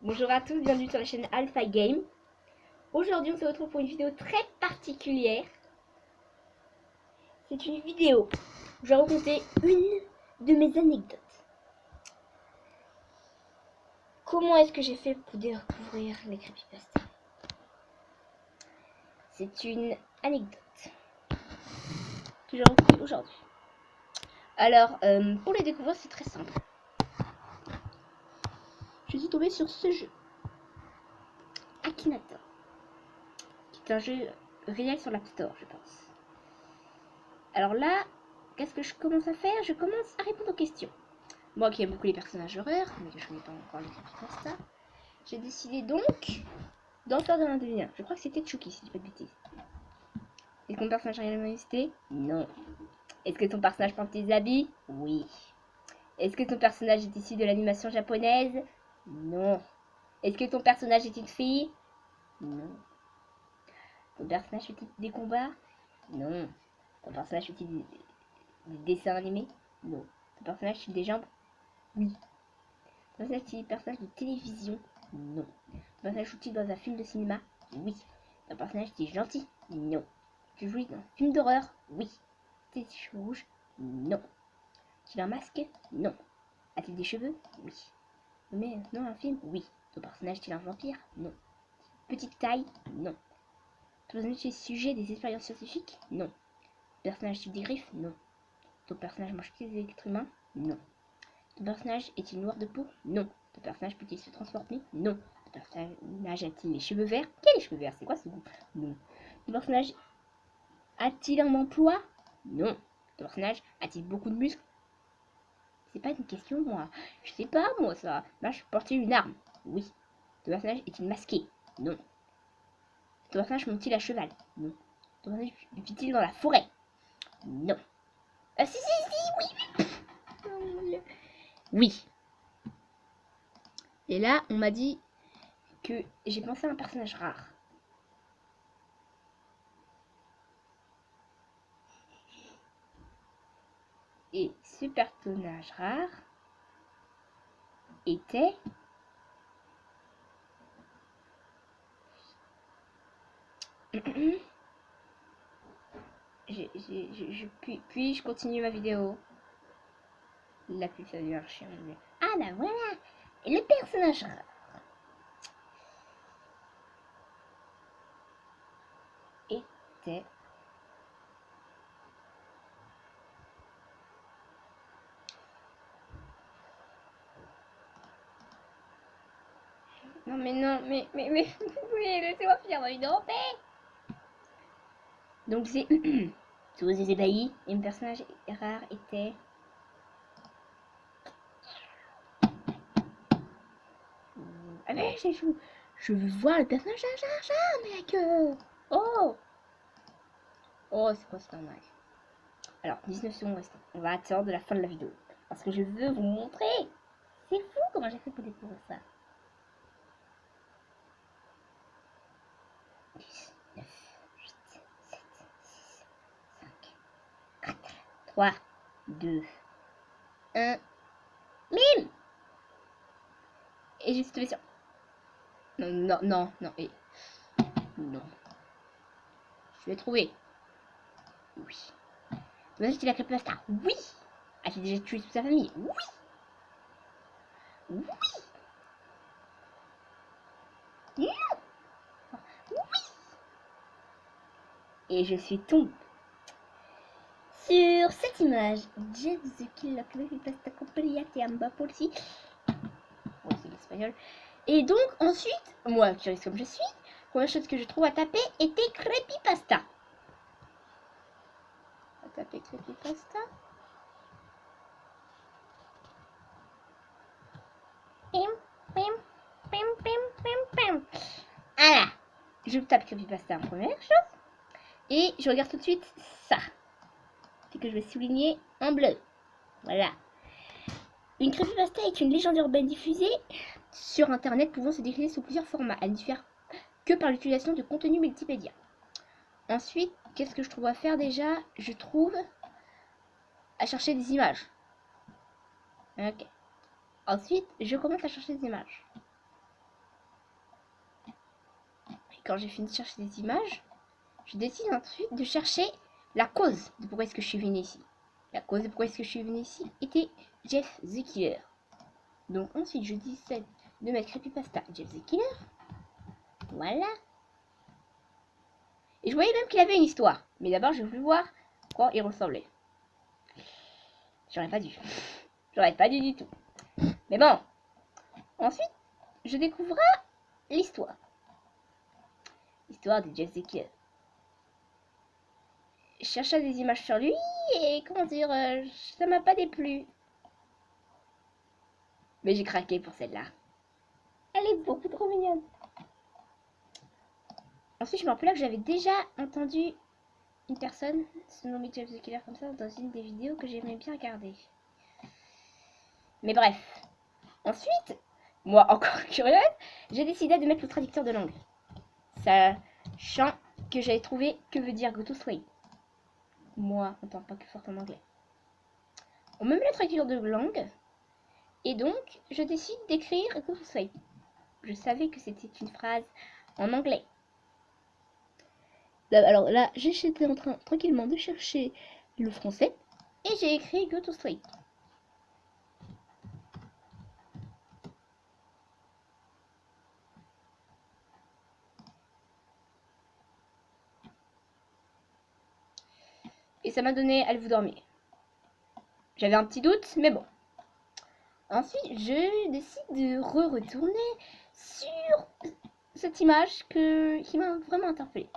Bonjour à tous, bienvenue sur la chaîne Alpha Game. Aujourd'hui on se retrouve pour une vidéo très particulière. C'est une vidéo où je vais raconter une de mes anecdotes. Comment est-ce que j'ai fait pour découvrir les creepypastas? C'est une anecdote que je vais raconter aujourd'hui. Alors, pour les découvrir, c'est très simple. Je suis tombée sur ce jeu, Akinator, qui est un jeu réel sur l'App Store, je pense. Alors là, qu'est-ce que je commence à faire? Je commence à répondre aux questions. Moi qui aime beaucoup les personnages horreurs, mais que je connais pas encore les creepypasta, j'ai décidé donc d'en faire de l'un. Je crois que c'était Chucky, si je dis pas de bêtises. Est-ce que ton personnage a réellement existé? Non. Est-ce que ton personnage porte des habits? Oui. Est-ce que ton personnage est issu de l'animation japonaise? Non. Est-ce que ton personnage est une fille? Non. Ton personnage fait des combats? Non. Ton personnage fait des dessins animés? Non. Ton personnage fait des jambes? Oui. Ton personnage est un personnage de télévision? Non. Ton personnage joue-t-il dans un film de cinéma? Oui. Ton personnage est gentil? Non. Tu joues dans un film d'horreur? Oui. Tes cheveux rouges? Non. Tu as un masque? Non. A-t-il des cheveux? Oui. Mais non, un film? Oui. Ton personnage est-il un vampire? Non. Petite taille? Non. Ton personnage est sujet des expériences scientifiques? Non. Ton personnage tue des griffes? Non. Ton personnage mange-t-il des êtres humains? Non. Ton personnage est-il noir de peau? Non. Ton personnage peut-il se transformer? Non. Ton personnage a-t-il les cheveux verts? Quel les cheveux verts? C'est quoi ce goût? Non. Ton personnage a-t-il un emploi? Non. Ton personnage a-t-il beaucoup de muscles? C'est pas une question, moi. Je sais pas, moi, ça. Là, je portais une arme. Oui. Ton personnage est-il masqué? Non. Ton personnage monte-t-il à cheval? Non. Ton personnage vit-il dans la forêt? Non. Si, oui. Oh mon Dieu. Oui. Et là, on m'a dit que j'ai pensé à un personnage rare. Et ce personnage rare était puis-je continue ma vidéo? La pub ça devient chiant. Ah bah voilà. Et le personnage rare était non mais oui, laissez-moi finir ma vidéo en paix. Donc c'est tous les ébahis et mon personnage rare était ah mais je veux voir le personnage mec. Oh c'est quoi ce normal? Alors 19 secondes restantes. On va attendre la fin de la vidéo parce que je veux vous montrer. C'est fou comment j'ai fait pour découvrir ça. 10, 9, 8, 7, 6, 5, 4, 3, 2, 1. Mime. Et j'ai tombé sur... Non, et... Non. Je l'ai trouvé. Oui. Moi, j'étais la creepypasta. Oui. A-t-il déjà tué toute sa famille? Oui. Oui. Non. Oui. Et je suis tombée sur cette image. James the Killer Creepypasta Compagnia Tiamba Polsi. Oui, c'est l'espagnol. Et donc, ensuite, moi, curieuse comme je suis, la première chose que je trouve à taper était creepypasta. On va taper creepypasta. Pim, pim, pim, pim, pim, pim. Voilà. Je tape creepypasta en première chose. Et je regarde tout de suite ça. C'est que je vais souligner en bleu. Voilà. Une creepypasta est une légende urbaine diffusée sur internet pouvant se décliner sous plusieurs formats. Elle ne diffère que par l'utilisation de contenu multimédia. Ensuite, qu'est-ce que je trouve à faire déjà? Je trouve à chercher des images. Ok. Ensuite, je commence à chercher des images. quand j'ai fini de chercher des images, je décide ensuite de chercher la cause de pourquoi est-ce que je suis venu ici. La cause de pourquoi est-ce que je suis venu ici était Jeff the Killer. Donc ensuite je décide de mettre creepypasta Jeff the Killer. Voilà. Et je voyais même qu'il avait une histoire. Mais d'abord j'ai voulu voir à quoi il ressemblait. J'aurais pas dû. J'aurais pas dû du tout. Mais bon. Ensuite, je découvrirai l'histoire. L'histoire de Jeff the Killer. Je cherchais des images sur lui et comment dire, ça m'a pas déplu. Mais j'ai craqué pour celle-là. Elle est beaucoup trop mignonne. Ensuite, je me rappelais que j'avais déjà entendu une personne se nommer Jeff the Killer comme ça dans une des vidéos que j'aimais bien regarder. Mais bref. Ensuite, moi encore curieuse, j'ai décidé de mettre le traducteur de langue. Sachant que j'avais trouvé que veut dire go to sleep. Moi, en tant que forte en anglais. On me met le traducteur de langue. Et donc, je décide d'écrire go to sleep. Je savais que c'était une phrase en anglais. Alors là, j'étais en train tranquillement de chercher le français. Et j'ai écrit go to sleep. Et ça m'a donné allez vous dormir. J'avais un petit doute, mais bon. Ensuite, je décide de retourner sur cette image qui m'a vraiment interpellée.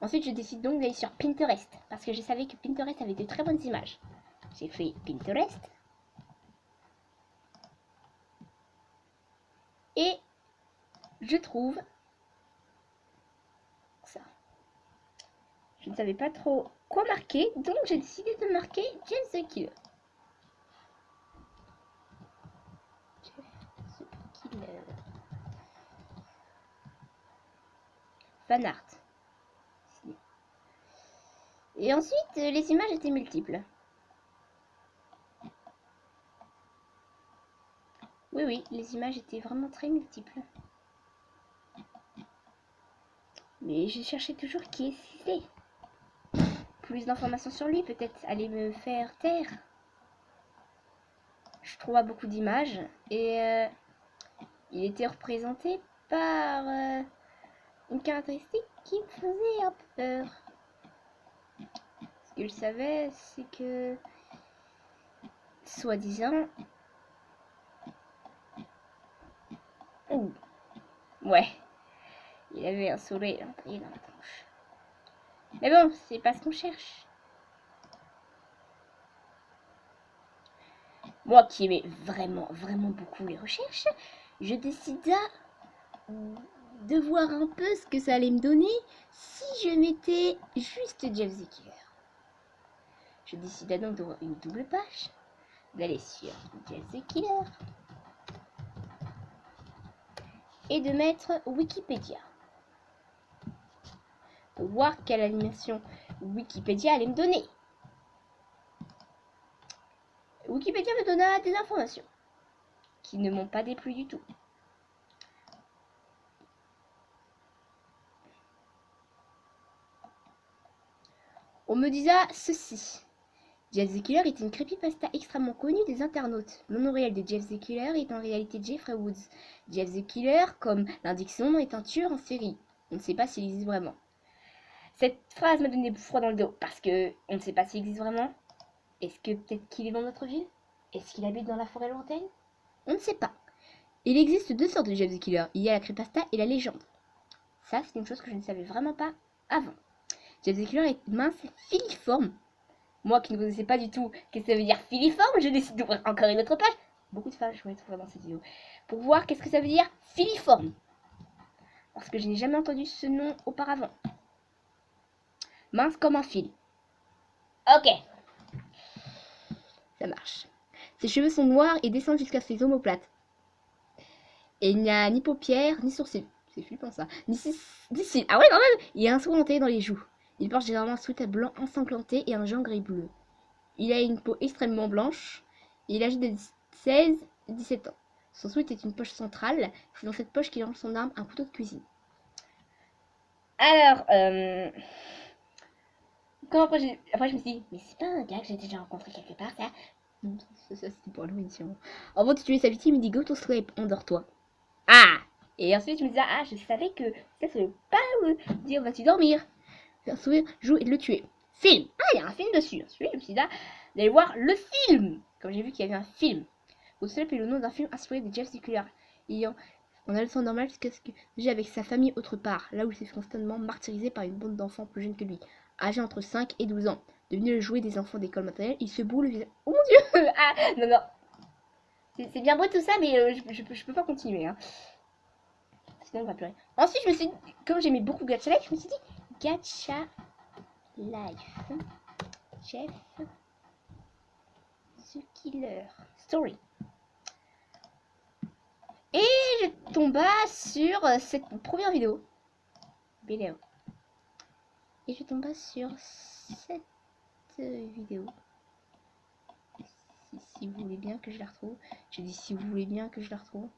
Ensuite, je décide donc d'aller sur Pinterest, parce que je savais que Pinterest avait de très bonnes images. J'ai fait Pinterest. Et je trouve ça. Je ne savais pas trop quoi marquer, donc j'ai décidé de marquer Jeff the Killer. Fan art. Et ensuite, les images étaient multiples. Oui, les images étaient vraiment très multiples. Mais je cherchais toujours qui c'était. Plus d'informations sur lui, peut-être aller me faire taire. Je trouvais beaucoup d'images et il était représenté par une caractéristique qui me faisait un peu peur. Ce que je savais, c'est que, soi-disant, ouais, il avait un sourire entré dans la tronche. Mais bon, c'est pas ce qu'on cherche. Moi qui aimais vraiment beaucoup les recherches, je décida de voir un peu ce que ça allait me donner si je mettais juste Jeff the Killer. Je décida donc d'ouvrir une double page, d'aller sur Jeff the Killer et de mettre Wikipédia. Pour voir quelle animation Wikipédia allait me donner. Wikipédia me donna des informations qui ne m'ont pas déplu du tout. On me disa ceci. Jeff the Killer est une creepypasta extrêmement connue des internautes. Le nom réel de Jeff the Killer est en réalité Jeffrey Woods. Jeff the Killer, comme l'indique son nom, est un tueur en série. On ne sait pas s'il existe vraiment. Cette phrase m'a donné froid dans le dos parce que on ne sait pas s'il existe vraiment. Est-ce que peut-être qu'il est dans notre ville? Est-ce qu'il habite dans la forêt lointaine? On ne sait pas. Il existe deux sortes de Jeff the Killer. Il y a la creepypasta et la légende. Ça, c'est une chose que je ne savais vraiment pas avant. Jeff the Killer est mince et filiforme. Moi qui ne connaissais pas du tout qu'est-ce que ça veut dire filiforme, je décide d'ouvrir encore une autre page. Beaucoup de pages, je vais trouver dans cette vidéo. Pour voir qu'est-ce que ça veut dire filiforme. Parce que je n'ai jamais entendu ce nom auparavant. Mince comme un fil. Ok. Ça marche. Ses cheveux sont noirs et descendent jusqu'à ses omoplates. Et il n'y a ni paupières, ni sourcils. C'est flippant ça. Ni cils. Ah ouais, quand même. Il a un sourd enterré dans les joues. Il porte généralement un sweat blanc ensanglanté et un jean gris bleu. Il a une peau extrêmement blanche. Et il agit de 16-17 ans. Son sweat est une poche centrale. C'est dans cette poche qu'il range son arme, un couteau de cuisine. Alors, quand après, je me suis dit, mais c'est pas un gars que j'ai déjà rencontré quelque part, ça. Non, ça c'était pour Halloween, sûrement. En gros, tu es sa victime, il me dit, go to sleep, endors-toi. Ah! Et ensuite, je me disais, ah, je savais que ça se veut pas dire, vas-tu dormir? Faire sourire, jouer et le tuer. Film! Ah, il y a un film dessus. Ensuite, je me suis dit, d'aller voir le film! Comme j'ai vu qu'il y avait un film. Go to sleep est le nom d'un film inspiré de Jeff Ziegler. Ayant on a le temps normal jusqu'à ce que j'ai avec sa famille autre part, là où il s'est constamment martyrisé par une bande d'enfants plus jeunes que lui, âgés entre 5 et 12 ans. Devenu le jouet des enfants d'école maternelle, il se boule le visage. Oh mon dieu! Ah, non, non. C'est bien beau tout ça, mais je peux pas continuer. Hein. Sinon, on va pleurer. Ensuite, je me suis dit, comme j'aimais beaucoup Gacha Life, je me suis dit, Gacha Life. Jeff The Killer Story. Et je tomba sur cette première vidéo. Et je tomba sur cette vidéo. Si vous voulez bien que je la retrouve. J'ai dit si vous voulez bien que je la retrouve.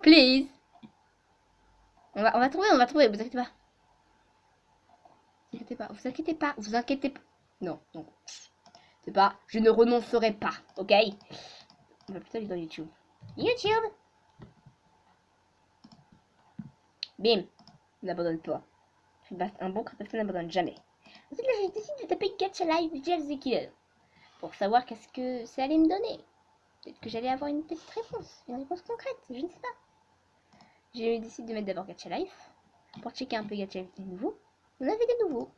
Please. On va trouver, vous inquiétez pas. Vous inquiétez pas. Non, non. C'est pas, je ne renoncerai pas, ok? On va plutôt aller dans YouTube. YouTube! Bim! N'abandonne pas. Un bon créateur n'abandonne jamais. Ensuite, là, j'ai décidé de taper Gacha Life Jeff the Killer. Pour savoir qu'est-ce que ça allait me donner. Peut-être que j'allais avoir une petite réponse. Une réponse concrète, je ne sais pas. J'ai décidé de mettre d'abord Gacha Life. Pour checker un peu Gacha Life des nouveaux. On avait des nouveaux.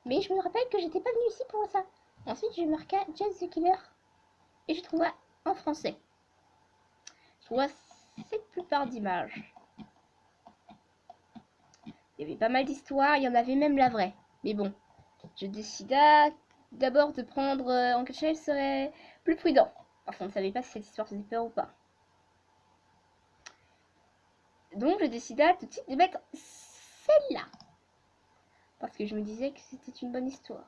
Mais je me rappelle que j'étais pas venue ici pour ça. Ensuite, je marqua Jeff the Killer. Et je trouva en français. Je trouva cette plupart d'images. Il y avait pas mal d'histoires, il y en avait même la vraie. Mais bon, je décida d'abord de prendre en Gacha Life serait plus prudent. Enfin, on ne savait pas si cette histoire faisait peur ou pas. Donc, je décida tout de suite de mettre celle-là. Parce que je me disais que c'était une bonne histoire.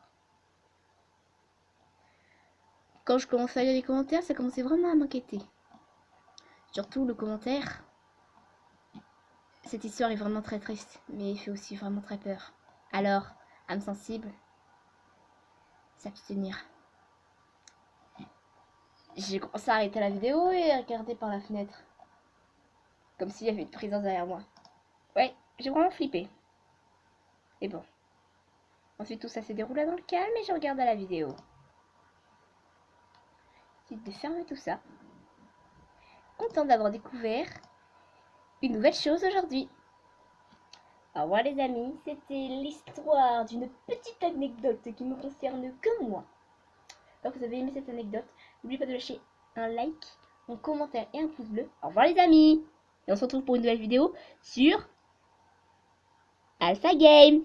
Quand je commençais à lire les commentaires, ça commençait vraiment à m'inquiéter. Surtout le commentaire. Cette histoire est vraiment très triste, mais il fait aussi vraiment très peur. Alors, âme sensible, s'abstenir. J'ai commencé à arrêter la vidéo et à regarder par la fenêtre. Comme s'il y avait une présence derrière moi. Ouais, j'ai vraiment flippé. Et bon. Ensuite, tout ça s'est déroulé dans le calme et je regardais la vidéo. Ensuite de fermer tout ça. Content d'avoir découvert une nouvelle chose aujourd'hui. Au revoir les amis, c'était l'histoire d'une petite anecdote qui me concerne que moi. Donc vous avez aimé cette anecdote, n'oubliez pas de lâcher un like, un commentaire et un pouce bleu. Au revoir les amis. Et on se retrouve pour une nouvelle vidéo sur Alpha Game.